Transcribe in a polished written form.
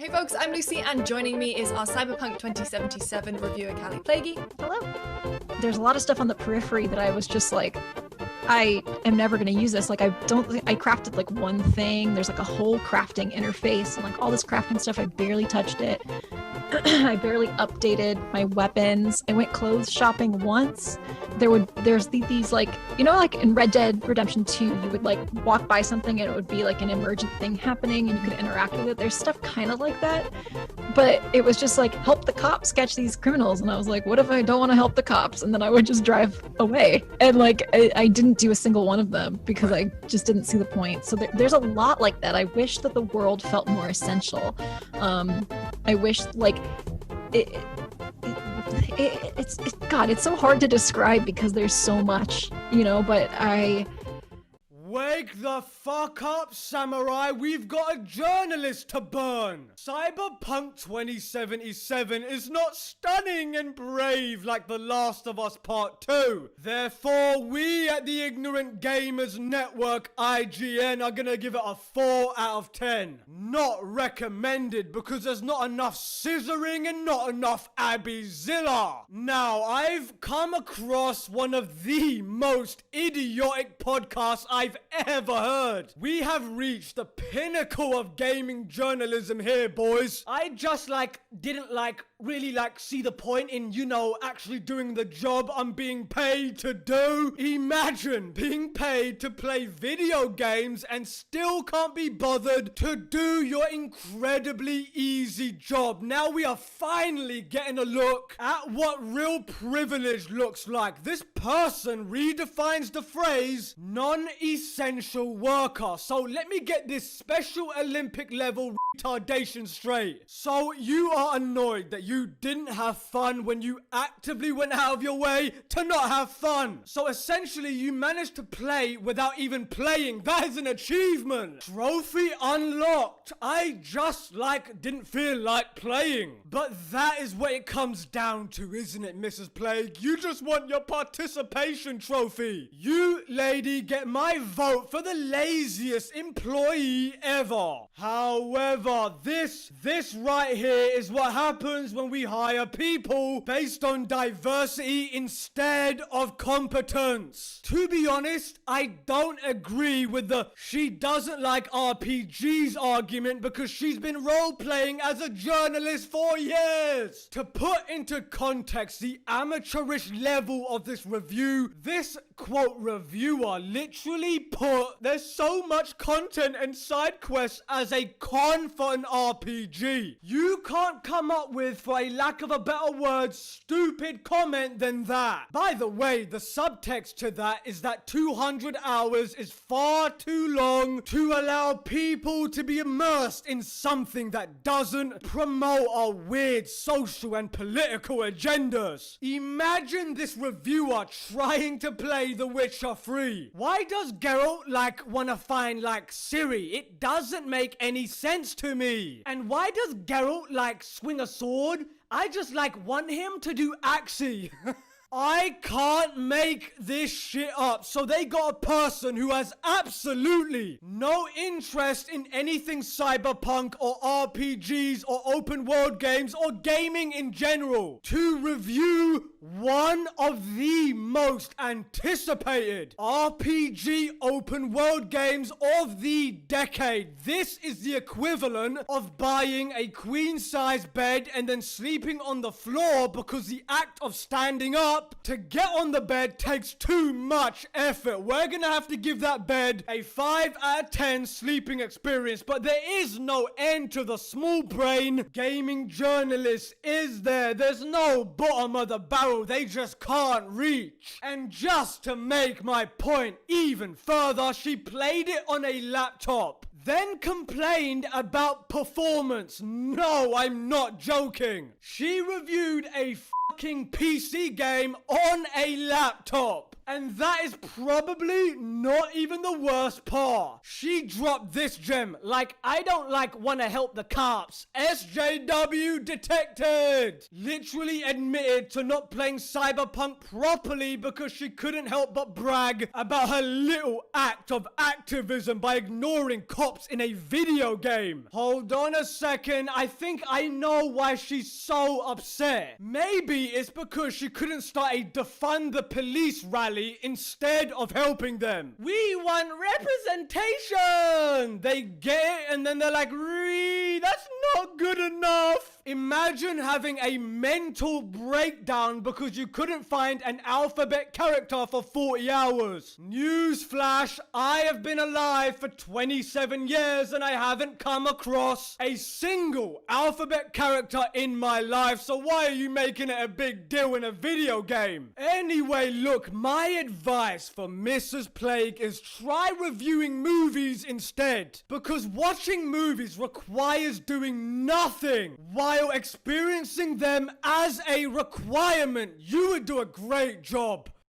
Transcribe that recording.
Hey folks, I'm Lucy and joining me is our Cyberpunk 2077 reviewer KALLIE PLAGGE. Hello. There's a lot of stuff on the periphery that I was just like, I am never going to use this. Like I crafted like one thing. There's like a whole crafting interface and like all this crafting stuff. I barely touched it. I barely updated my weapons. I went clothes shopping once. There's these like, you know, like in Red Dead Redemption 2, you would like walk by something and it would be like an emergent thing happening and you could interact with it. There's stuff kind of like that, but it was just like, help the cops catch these criminals. And I was like, what if I don't want to help the cops? And then I would just drive away. And like, I didn't do a single one of them because I just didn't see the point. So there's a lot like that. I wish that the world felt more essential. I wish like it's God, it's so hard to describe because there's so much, you know, but Wake the fuck up, samurai! We've got a journalist to burn! Cyberpunk 2077 is not stunning and brave like The Last of Us Part 2. Therefore, we at the Ignorant Gamers Network, IGN, are gonna give it a 4 out of 10. Not recommended because there's not enough scissoring and not enough abysmal. Now, I've come across one of the most idiotic podcasts I've ever heard. We have reached the pinnacle of gaming journalism here, boys. I just didn't really see the point in, you know, actually doing the job I'm being paid to do. Imagine being paid to play video games and still can't be bothered to do your incredibly easy job. Now we are finally getting a look at what real privilege looks like. This person redefines the phrase non-essential worker. So let me get this Special Olympic level retardation straight. So you are annoyed that you didn't have fun when you actively went out of your way to not have fun. So essentially you managed to play without even playing. That is an achievement. Trophy unlocked. I just didn't feel like playing. But that is what it comes down to, isn't it, Mrs. Plague? You just want your participation trophy. You, lady, get my vote for the laziest employee ever. However, this right here is what happens when we hire people based on diversity instead of competence. To be honest, I don't agree with the she doesn't like RPGs argument because she's been role-playing as a journalist for years. To put into context the amateurish level of this review, this quote reviewer literally put there's so much content and side quests as a con for an RPG. You can't come up with, for a lack of a better word, stupid comment than that. By the way, the subtext to that is that 200 hours is far too long to allow people to be immersed in something that doesn't promote our weird social and political agendas. Imagine this reviewer trying to play The Witcher 3. Why does Geralt wanna find Ciri? It doesn't make any sense to me. And why does Geralt swing a sword? I just want him to do Axie. I can't make this shit up. So they got a person who has absolutely no interest in anything cyberpunk or RPGs or open world games or gaming in general to review one of the most anticipated RPG open world games of the decade. This is the equivalent of buying a queen-size bed and then sleeping on the floor because the act of standing up to get on the bed takes too much effort. We're gonna have to give that bed a 5 out of 10 sleeping experience, but there is no end to the small brain gaming journalist, is there? There's no bottom of the barrel they just can't reach. And just to make my point even further, she played it on a laptop, then complained about performance. No, I'm not joking. She reviewed a fucking PC game on a laptop. And that is probably not even the worst part. She dropped this gem like I don't wanna help the cops. SJW detected. Literally admitted to not playing Cyberpunk properly because she couldn't help but brag about her little act of activism by ignoring cops in a video game. Hold on a second, I think I know why she's so upset. Maybe it's because she couldn't start a defund the police rally instead of helping them. We want representation! They get it and then they're like, that's not good enough. Imagine having a mental breakdown because you couldn't find an alphabet character for 40 hours. Newsflash, I have been alive for 27 years and I haven't come across a single alphabet character in my life, so why are you making it a big deal in a video game? Anyway, look, my advice for Mrs. Plague is try reviewing movies instead, because watching movies requires doing nothing while experiencing them as a requirement. You would do a great job.